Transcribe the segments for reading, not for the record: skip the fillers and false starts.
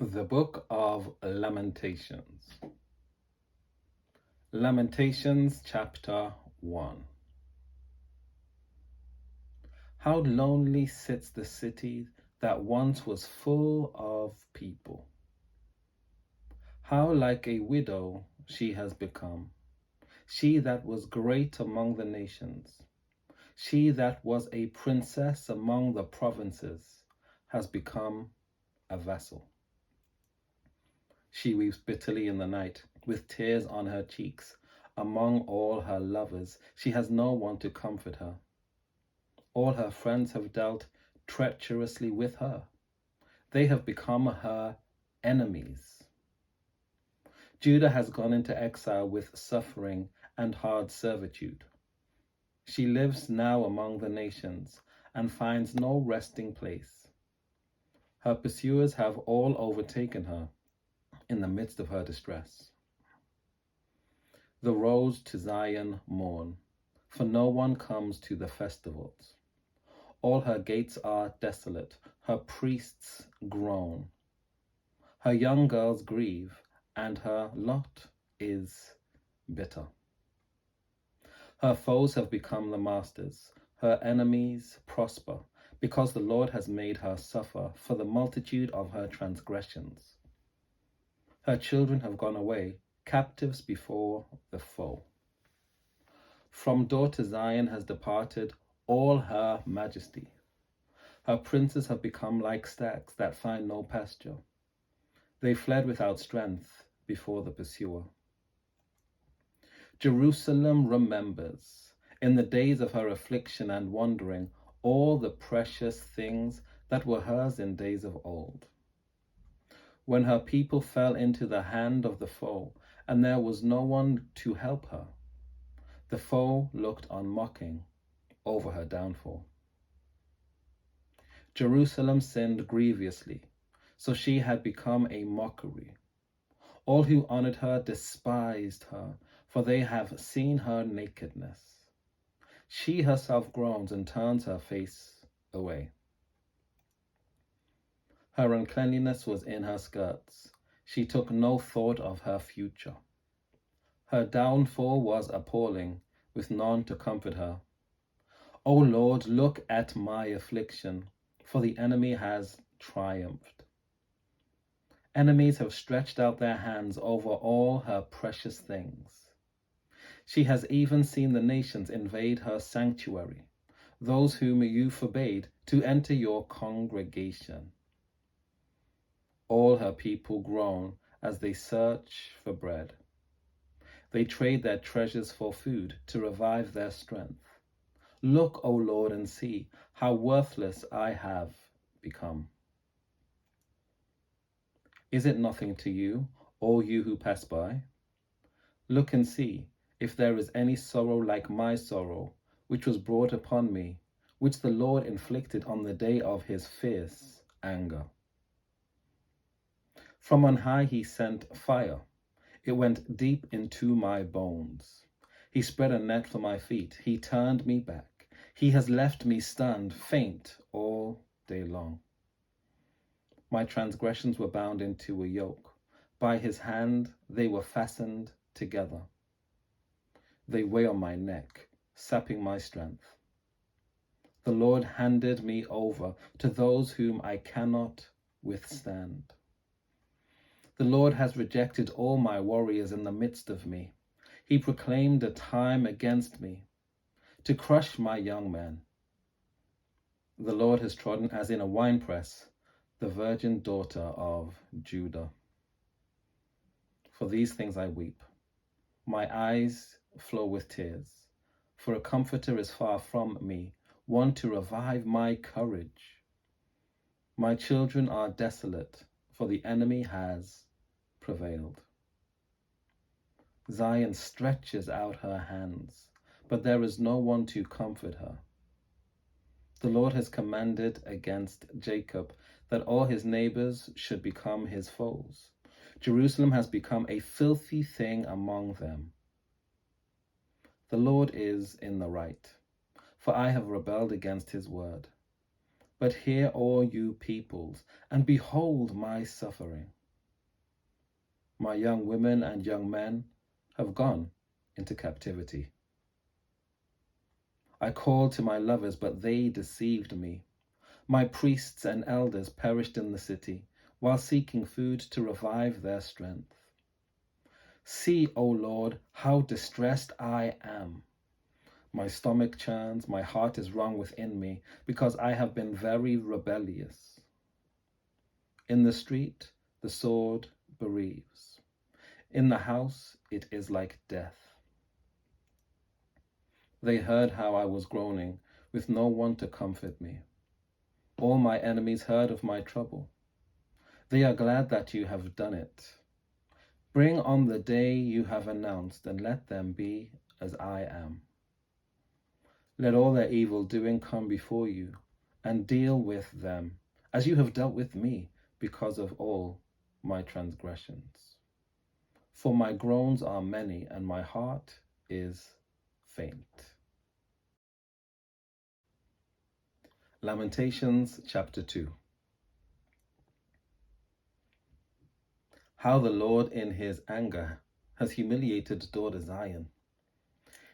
The Book of Lamentations. Lamentations Chapter 1. How lonely sits the city that once was full of people. How like a widow she has become, she that was great among the nations. She that was a princess among the provinces has become a vassal. She weeps bitterly in the night, with tears on her cheeks. Among all her lovers, she has no one to comfort her. All her friends have dealt treacherously with her. They have become her enemies. Judah has gone into exile with suffering and hard servitude. She lives now among the nations and finds no resting place. Her pursuers have all overtaken her in the midst of her distress. The roads to Zion mourn, for no one comes to the festivals. All her gates are desolate, her priests groan. Her young girls grieve, and her lot is bitter. Her foes have become the masters, her enemies prosper, because the Lord has made her suffer for the multitude of her transgressions. Her children have gone away, captives before the foe. From daughter Zion has departed all her majesty. Her princes have become like stags that find no pasture. They fled without strength before the pursuer. Jerusalem remembers, in the days of her affliction and wandering, all the precious things that were hers in days of old. When her people fell into the hand of the foe, and there was no one to help her, the foe looked on mocking over her downfall. Jerusalem sinned grievously, so she had become a mockery. All who honored her despised her, for they have seen her nakedness. She herself groans and turns her face away. Her uncleanliness was in her skirts. She took no thought of her future. Her downfall was appalling, with none to comfort her. O Lord, look at my affliction, for the enemy has triumphed. Enemies have stretched out their hands over all her precious things. She has even seen the nations invade her sanctuary, those whom you forbade to enter your congregation. All her people groan as they search for bread. They trade their treasures for food to revive their strength. Look, O Lord, and see how worthless I have become. Is it nothing to you, all you who pass by? Look and see if there is any sorrow like my sorrow, which was brought upon me, which the Lord inflicted on the day of his fierce anger. From on high he sent fire. It went deep into my bones. He spread a net for my feet. He turned me back. He has left me stunned, faint all day long. My transgressions were bound into a yoke. By his hand they were fastened together. They weigh on my neck, sapping my strength. The Lord handed me over to those whom I cannot withstand. The Lord has rejected all my warriors in the midst of me. He proclaimed a time against me, to crush my young men. The Lord has trodden as in a winepress the virgin daughter of Judah. For these things I weep. My eyes flow with tears, for a comforter is far from me, one to revive my courage. My children are desolate, for the enemy has prevailed. Zion stretches out her hands, but there is no one to comfort her. The Lord has commanded against Jacob that all his neighbors should become his foes. Jerusalem has become a filthy thing among them. The Lord is in the right, for I have rebelled against his word. But hear, all you peoples, and behold my suffering. My young women and young men have gone into captivity. I called to my lovers, but they deceived me. My priests and elders perished in the city, while seeking food to revive their strength. See, O Lord, how distressed I am. My stomach churns, my heart is wrung within me, because I have been very rebellious. In the street, the sword bereaves. In the house, it is like death. They heard how I was groaning, with no one to comfort me. All my enemies heard of my trouble. They are glad that you have done it. Bring on the day you have announced, and let them be as I am. Let all their evil doing come before you, and deal with them, as you have dealt with me, because of all my transgressions. For my groans are many, and my heart is faint. Lamentations Chapter 2. How the Lord in his anger has humiliated daughter Zion.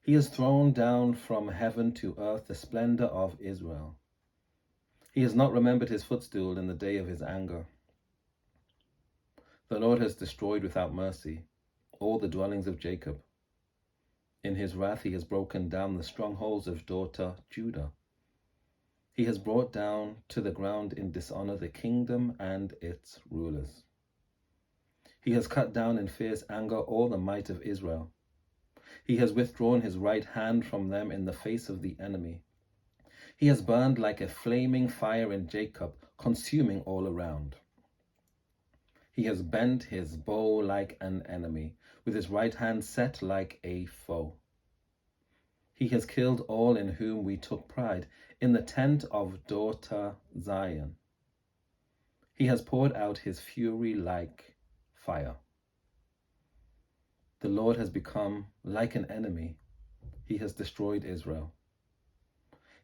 He has thrown down from heaven to earth the splendor of Israel. He has not remembered his footstool in the day of his anger. The Lord has destroyed without mercy all the dwellings of Jacob. In his wrath he has broken down the strongholds of daughter Judah. He has brought down to the ground in dishonor the kingdom and its rulers. He has cut down in fierce anger all the might of Israel. He has withdrawn his right hand from them in the face of the enemy. He has burned like a flaming fire in Jacob, consuming all around. He has bent his bow like an enemy, with his right hand set like a foe. He has killed all in whom we took pride, in the tent of daughter Zion. He has poured out his fury like fire. The Lord has become like an enemy. He has destroyed Israel.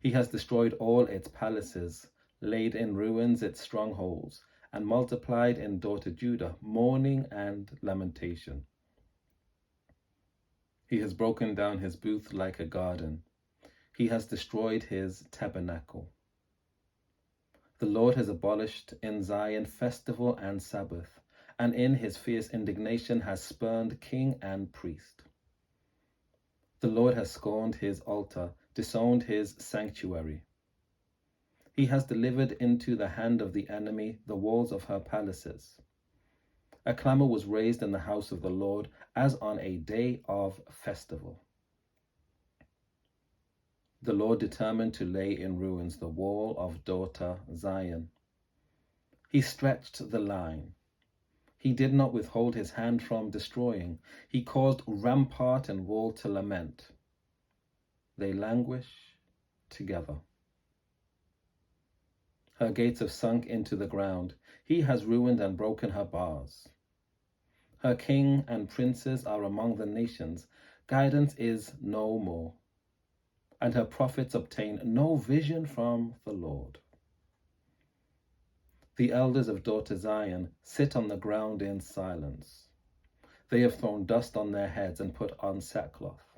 He has destroyed all its palaces, laid in ruins its strongholds, and multiplied in daughter Judah mourning and lamentation. He has broken down his booth like a garden. He has destroyed his tabernacle. The Lord has abolished in Zion festival and Sabbath, and in his fierce indignation has spurned king and priest. The Lord has scorned his altar, disowned his sanctuary. He has delivered into the hand of the enemy the walls of her palaces. A clamor was raised in the house of the Lord as on a day of festival. The Lord determined to lay in ruins the wall of daughter Zion. He stretched the line. He did not withhold his hand from destroying. He caused rampart and wall to lament. They languish together. Her gates have sunk into the ground. He has ruined and broken her bars. Her king and princes are among the nations. Guidance is no more, and her prophets obtain no vision from the Lord. The elders of daughter Zion sit on the ground in silence. They have thrown dust on their heads and put on sackcloth.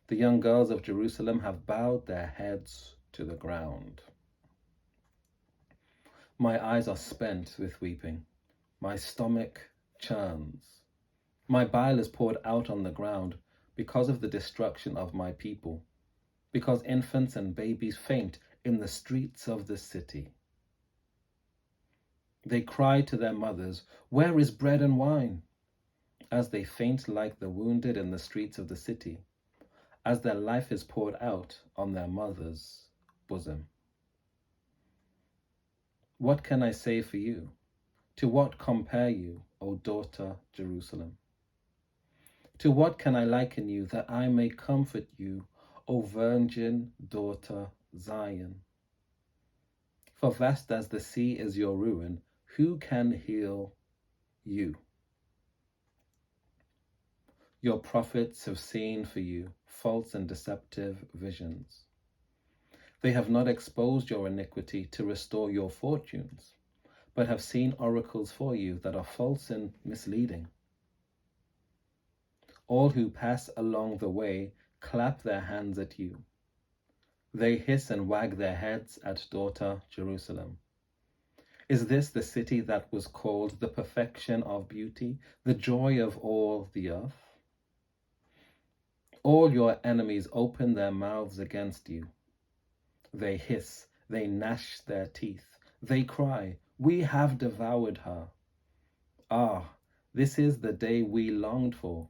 The young girls of Jerusalem have bowed their heads to the ground. My eyes are spent with weeping. My stomach churns. My bile is poured out on the ground because of the destruction of my people, because infants and babies faint in the streets of the city. They cry to their mothers, "Where is bread and wine?" as they faint like the wounded in the streets of the city, as their life is poured out on their mother's bosom. What can I say for you? To what compare you, O daughter Jerusalem? To what can I liken you that I may comfort you, O virgin daughter Zion? For vast as the sea is your ruin, who can heal you? Your prophets have seen for you false and deceptive visions. They have not exposed your iniquity to restore your fortunes, but have seen oracles for you that are false and misleading. All who pass along the way clap their hands at you. They hiss and wag their heads at daughter Jerusalem. Is this the city that was called the perfection of beauty, the joy of all the earth? All your enemies open their mouths against you. They hiss, they gnash their teeth. They cry, "We have devoured her." Ah, this is the day we longed for.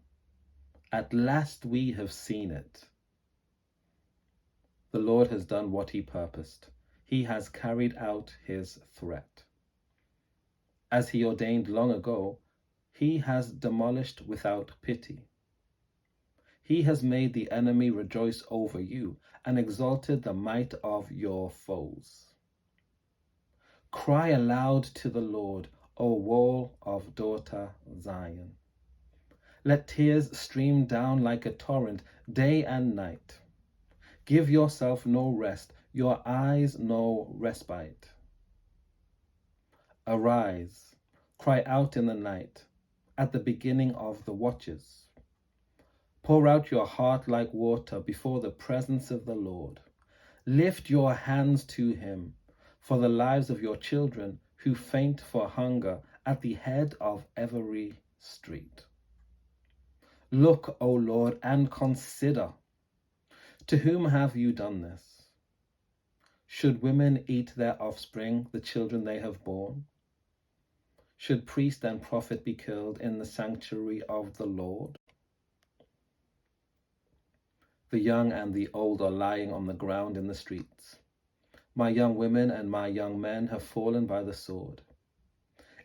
At last we have seen it. The Lord has done what he purposed. He has carried out his threat. As he ordained long ago, he has demolished without pity. He has made the enemy rejoice over you and exalted the might of your foes. Cry aloud to the Lord, O wall of daughter Zion. Let tears stream down like a torrent day and night. Give yourself no rest, your eyes no respite. Arise, cry out in the night, at the beginning of the watches. Pour out your heart like water before the presence of the Lord. Lift your hands to him for the lives of your children who faint for hunger at the head of every street. Look, O Lord, and consider. To whom have you done this? Should women eat their offspring, the children they have borne? Should priest and prophet be killed in the sanctuary of the Lord? The young and the old are lying on the ground in the streets. My young women and my young men have fallen by the sword.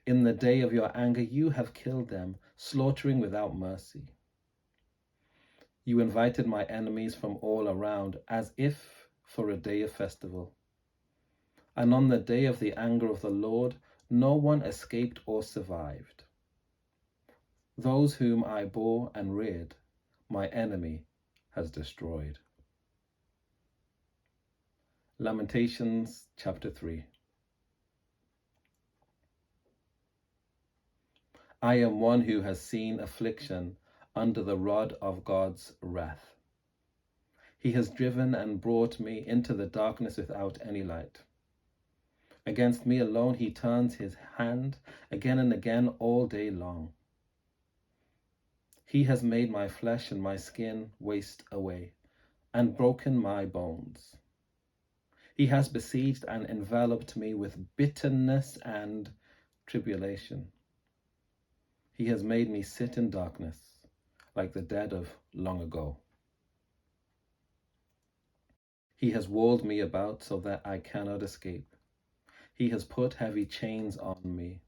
In the day of your anger you have killed them, slaughtering without mercy. You invited my enemies from all around, as if for a day of festival. And on the day of the anger of the Lord, no one escaped or survived. Those whom I bore and reared, my enemy has destroyed. Lamentations Chapter 3. I am one who has seen affliction under the rod of God's wrath. He has driven and brought me into the darkness without any light. Against me alone he turns his hand again and again all day long. He has made my flesh and my skin waste away, and broken my bones. He has besieged and enveloped me with bitterness and tribulation. He has made me sit in darkness, like the dead of long ago. He has walled me about so that I cannot escape. He has put heavy chains on me.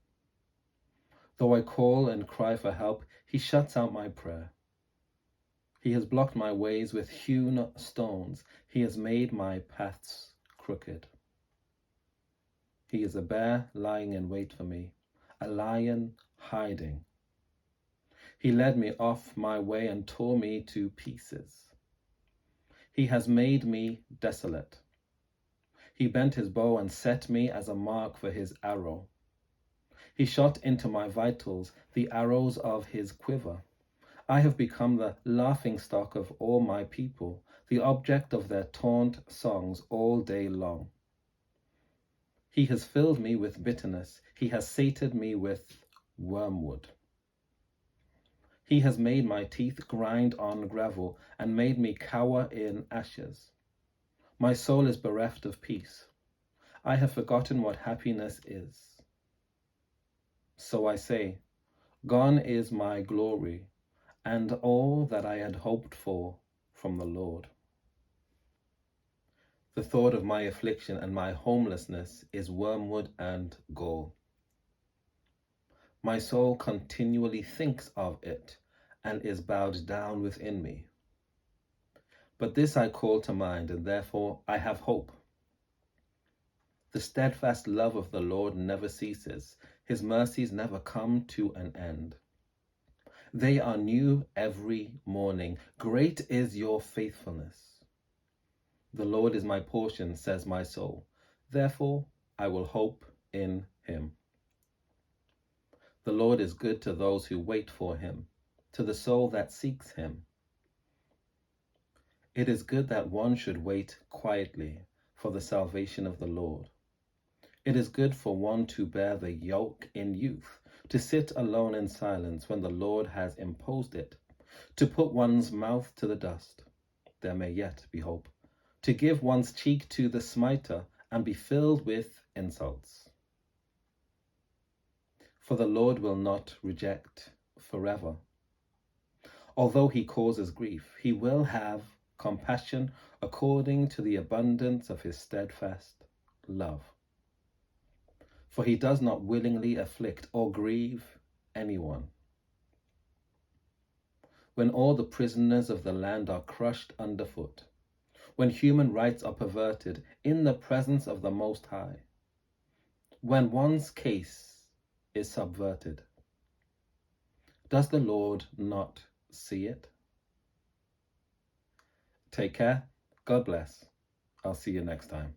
Though I call and cry for help, he shuts out my prayer. He has blocked my ways with hewn stones. He has made my paths crooked. He is a bear lying in wait for me, a lion hiding. He led me off my way and tore me to pieces. He has made me desolate. He bent his bow and set me as a mark for his arrow. He shot into my vitals the arrows of his quiver. I have become the laughingstock of all my people, the object of their taunt songs all day long. He has filled me with bitterness. He has sated me with wormwood. He has made my teeth grind on gravel and made me cower in ashes. My soul is bereft of peace. I have forgotten what happiness is. So I say, gone is my glory and all that I had hoped for from the Lord. The thought of my affliction and my homelessness is wormwood and gall. My soul continually thinks of it and is bowed down within me. But this I call to mind, and therefore I have hope. The steadfast love of the Lord never ceases. His mercies never come to an end. They are new every morning. Great is your faithfulness. The Lord is my portion, says my soul. Therefore, I will hope in him. The Lord is good to those who wait for him, to the soul that seeks him. It is good that one should wait quietly for the salvation of the Lord. It is good for one to bear the yoke in youth, to sit alone in silence when the Lord has imposed it, to put one's mouth to the dust. There may yet be hope. To give one's cheek to the smiter and be filled with insults. For the Lord will not reject forever. Although he causes grief, he will have compassion according to the abundance of his steadfast love. For he does not willingly afflict or grieve anyone. When all the prisoners of the land are crushed underfoot, when human rights are perverted in the presence of the Most High, when one's case is subverted, does the Lord not see it? Take care. God bless. I'll see you next time.